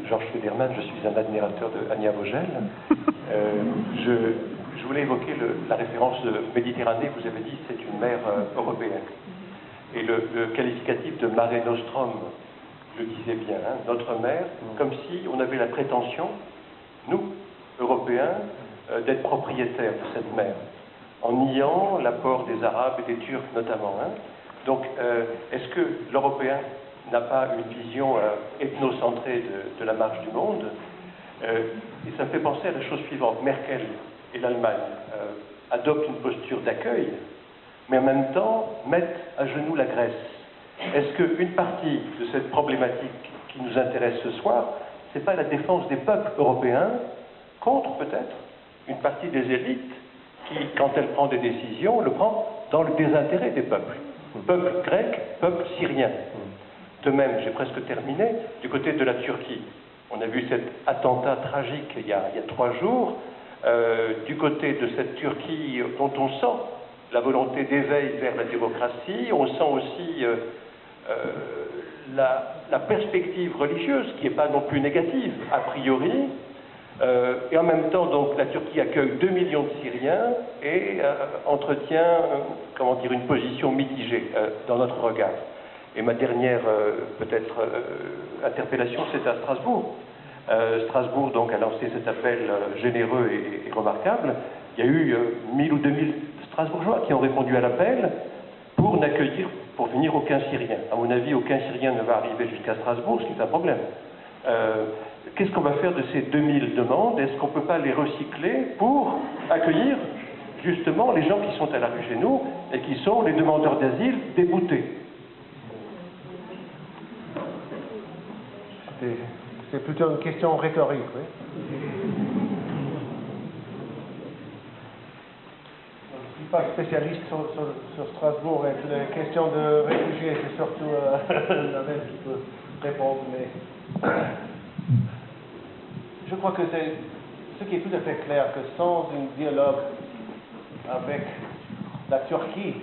Georges Federman, je suis un admirateur de Ania Vogel. Je voulais évoquer la référence de Méditerranée. Vous avez dit c'est une mer européenne. Et le qualificatif de Mare Nostrum le disait bien, hein, notre mer, comme si on avait la prétention, nous, Européens, d'être propriétaires de cette mer, en niant l'apport des Arabes et des Turcs notamment. Hein. Donc, est-ce que l'Européen n'a pas une vision ethnocentrée de la marche du monde? Et ça me fait penser à la chose suivante. Merkel et l'Allemagne adoptent une posture d'accueil, mais en même temps mettent à genoux la Grèce. Est-ce qu'une partie de cette problématique qui nous intéresse ce soir, c'est pas la défense des peuples européens contre peut-être une partie des élites qui, quand elle prend des décisions, le prend dans le désintérêt des peuples? Peuple grec, peuple syrien. De même, j'ai presque terminé, du côté de la Turquie. On a vu cet attentat tragique il y a 3 jours. Du côté de cette Turquie dont on sent la volonté d'éveil vers la démocratie, on sent aussi la perspective religieuse, qui n'est pas non plus négative, a priori. Et en même temps, donc, la Turquie accueille 2 millions de Syriens et entretient, comment dire, une position mitigée dans notre regard. Et ma dernière, peut-être, interpellation, c'est à Strasbourg. Strasbourg, donc, a lancé cet appel généreux et remarquable. Il y a eu 1000 ou 2000 Strasbourgeois qui ont répondu à l'appel pour n'accueillir, pour venir aucun Syrien. À mon avis, aucun Syrien ne va arriver jusqu'à Strasbourg, ce qui est un problème. Qu'est-ce qu'on va faire de ces 2000 demandes? Est-ce qu'on ne peut pas les recycler pour accueillir justement les gens qui sont à la rue chez nous et qui sont les demandeurs d'asile déboutés? C'est plutôt une question rhétorique, oui. Je ne suis pas spécialiste sur Strasbourg et sur les questions de réfugiés, c'est surtout la même qui peut répondre, mais je crois que c'est ce qui est tout à fait clair, que sans un dialogue avec la Turquie,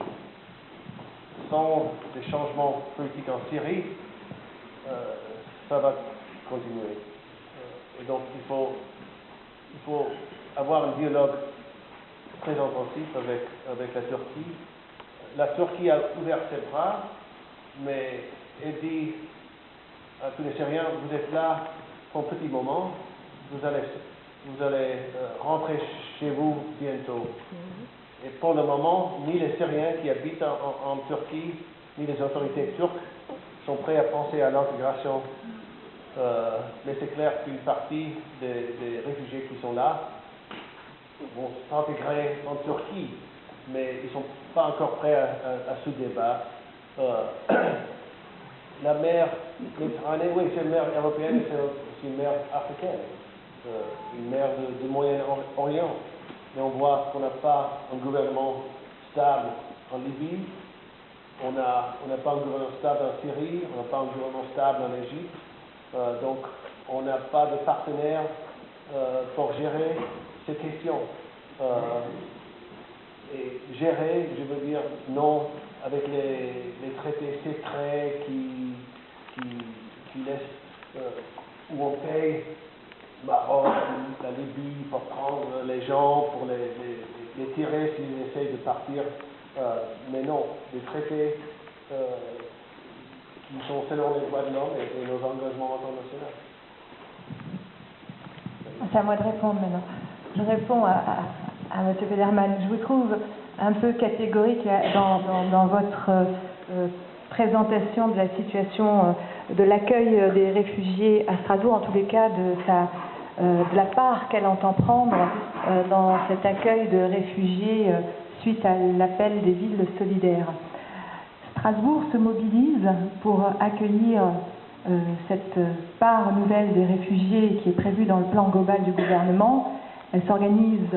sans des changements politiques en Syrie, ça va continuer. Et donc il faut avoir un dialogue très intensif avec la Turquie. La Turquie a ouvert ses bras, mais elle dit à tous les Syriens, vous êtes là pour un petit moment, vous allez rentrer chez vous bientôt. Et pour le moment, ni les Syriens qui habitent en Turquie, ni les autorités turques sont prêts à penser à l'intégration. Mais c'est clair qu'une partie des réfugiés qui sont là vont s'intégrer en Turquie, mais ils ne sont pas encore prêts à ce débat. La mer Méditerranée, oui, c'est une mer européenne, mais c'est aussi une mer africaine, une mer du Moyen-Orient. Mais on voit qu'on n'a pas un gouvernement stable en Libye, on n'a pas un gouvernement stable en Syrie, on n'a pas un gouvernement stable en Égypte. Donc, on n'a pas de partenaire pour gérer ces questions. Et gérer, je veux dire, non avec les traités secrets qui laissent, où on paye Maroc, la Libye pour prendre les gens, pour les tirer s'ils essayent de partir. Mais non, des traités qui sont selon les droits de l'homme et nos engagements internationaux. C'est à moi de répondre maintenant. Je réponds à M. Federman. Je vous trouve un peu catégorique dans votre présentation de la situation de l'accueil des réfugiés à Strasbourg, en tous les cas de la part qu'elle entend prendre dans cet accueil de réfugiés suite à l'appel des villes solidaires. Strasbourg se mobilise pour accueillir cette part nouvelle des réfugiés qui est prévue dans le plan global du gouvernement. Elle s'organise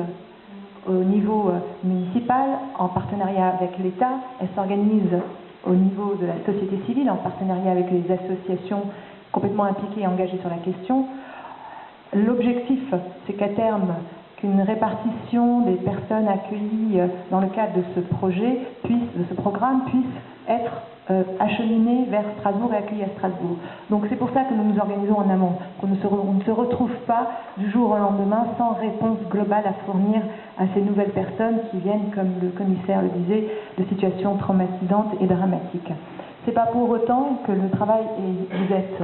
au niveau municipal en partenariat avec l'État. Elle s'organise au niveau de la société civile en partenariat avec les associations complètement impliquées et engagées sur la question. L'objectif, c'est qu'à terme, qu'une répartition des personnes accueillies dans le cadre de ce projet, de ce programme, puisse être acheminés vers Strasbourg et accueillis à Strasbourg. Donc c'est pour ça que nous nous organisons en amont, qu'on ne se retrouve pas du jour au lendemain sans réponse globale à fournir à ces nouvelles personnes qui viennent, comme le commissaire le disait, de situations traumatisantes et dramatiques. C'est pas pour autant que le travail, et vous êtes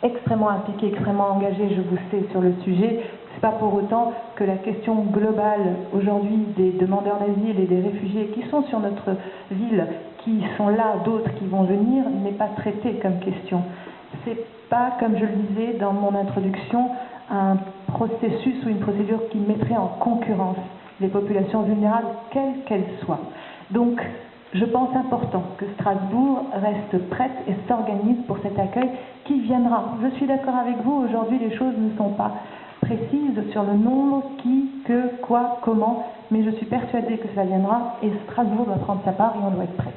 extrêmement impliqué, extrêmement engagé, je vous sais, sur le sujet, c'est pas pour autant que la question globale aujourd'hui des demandeurs d'asile et des réfugiés qui sont sur notre ville, qui sont là, d'autres qui vont venir, n'est pas traitée comme question. C'est pas, comme je le disais dans mon introduction, un processus ou une procédure qui mettrait en concurrence les populations vulnérables, quelles qu'elles soient. Donc, je pense important que Strasbourg reste prête et s'organise pour cet accueil qui viendra. Je suis d'accord avec vous, aujourd'hui les choses ne sont pas précises sur le nombre, qui, que, quoi, comment, mais je suis persuadée que ça viendra et Strasbourg doit prendre sa part et on doit être prêt.